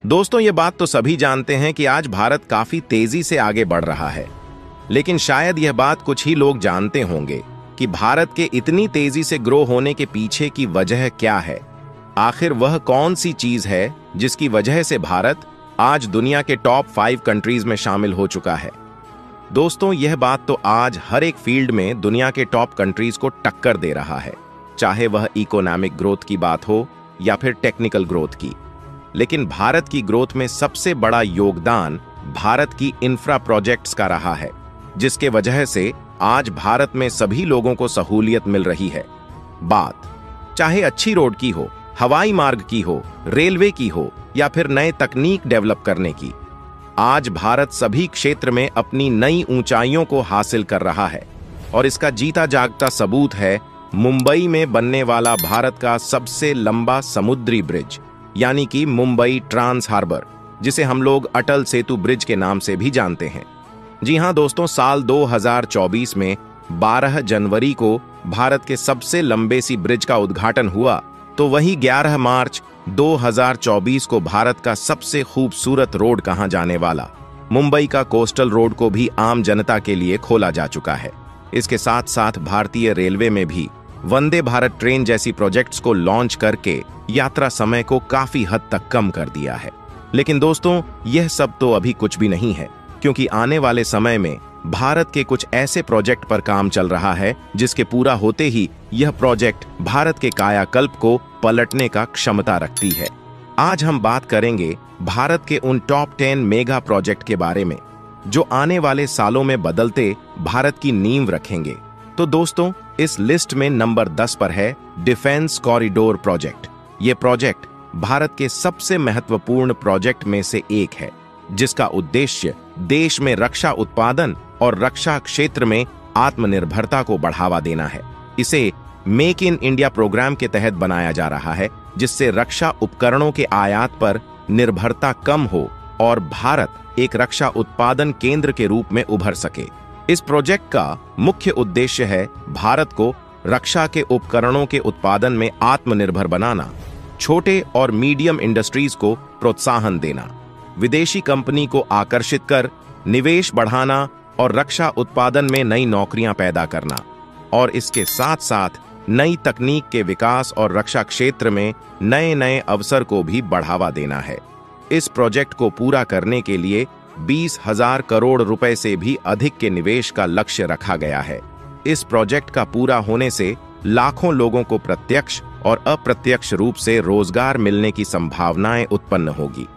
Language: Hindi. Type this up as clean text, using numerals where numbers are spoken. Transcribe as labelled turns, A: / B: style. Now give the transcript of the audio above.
A: दोस्तों, ये बात तो सभी जानते हैं कि आज भारत काफी तेजी से आगे बढ़ रहा है, लेकिन शायद यह बात कुछ ही लोग जानते होंगे कि भारत के इतनी तेजी से ग्रो होने के पीछे की वजह क्या है। आखिर वह कौन सी चीज है जिसकी वजह से भारत आज दुनिया के टॉप 5 कंट्रीज में शामिल हो चुका है। दोस्तों, यह बात तो आज हर एक फील्ड में दुनिया के टॉप कंट्रीज को टक्कर दे रहा है, चाहे वह इकोनॉमिक ग्रोथ की बात हो या फिर टेक्निकल ग्रोथ की। लेकिन भारत की ग्रोथ में सबसे बड़ा योगदान भारत की इंफ्रा प्रोजेक्ट्स का रहा है, जिसके वजह से आज भारत में सभी लोगों को सहूलियत मिल रही है। बात चाहे अच्छी रोड की हो, हवाई मार्ग की हो, रेलवे की हो या फिर नए तकनीक डेवलप करने की, आज भारत सभी क्षेत्र में अपनी नई ऊंचाइयों को हासिल कर रहा है। और इसका जीता जागता सबूत है मुंबई में बनने वाला भारत का सबसे लंबा समुद्री ब्रिज, यानी कि मुंबई ट्रांस हार्बर, जिसे हम लोग अटल सेतु ब्रिज के नाम से भी जानते हैं। जी हां दोस्तों, साल 2024 में 12 जनवरी को भारत के सबसे लंबे सी ब्रिज का उद्घाटन हुआ, तो वही 11 मार्च 2024 को भारत का सबसे खूबसूरत रोड कहा जाने वाला मुंबई का कोस्टल रोड को भी आम जनता के लिए खोला जा चुका है। इसके साथ साथ भारतीय रेलवे में भी वंदे भारत ट्रेन जैसी प्रोजेक्ट्स को लॉन्च करके यात्रा समय को काफी हद तक कम कर दिया है। लेकिन दोस्तों, यह सब तो अभी कुछ भी नहीं है, क्योंकि आने वाले समय में भारत के कुछ ऐसे प्रोजेक्ट पर काम चल रहा है जिसके पूरा होते ही यह प्रोजेक्ट भारत के कायाकल्प को पलटने का क्षमता रखती है। आज हम बात करेंगे भारत के उन टॉप 10 मेगा प्रोजेक्ट के बारे में जो आने वाले सालों में बदलते भारत की नींव रखेंगे। तो दोस्तों, इस लिस्ट में नंबर 10 पर है डिफेंस कॉरिडोर प्रोजेक्ट। ये प्रोजेक्ट भारत के सबसे महत्वपूर्ण प्रोजेक्ट में से एक है, जिसका उद्देश्य देश में रक्षा उत्पादन और रक्षा क्षेत्र में आत्मनिर्भरता को बढ़ावा देना है। इसे मेक इन इंडिया प्रोग्राम के तहत बनाया जा रहा है, जिससे रक्षा उपकरणों के आयात पर निर्भरता कम हो और भारत एक रक्षा उत्पादन केंद्र के रूप में उभर सके। इस प्रोजेक्ट का मुख्य उद्देश्य है भारत को रक्षा के उपकरणों के उत्पादन में आत्मनिर्भर बनाना, छोटे और मीडियम इंडस्ट्रीज को प्रोत्साहन देना, विदेशी कंपनी को आकर्षित कर निवेश बढ़ाना और रक्षा उत्पादन में नई नौकरियां पैदा करना, और इसके साथ साथ नई तकनीक के विकास और रक्षा क्षेत्र में नए नए अवसर को भी बढ़ावा देना है। इस प्रोजेक्ट को पूरा करने के लिए 20,000 करोड़ रुपए से भी अधिक के निवेश का लक्ष्य रखा गया है। इस प्रोजेक्ट का पूरा होने से लाखों लोगों को प्रत्यक्ष और अप्रत्यक्ष रूप से रोजगार मिलने की संभावनाएं उत्पन्न होगी।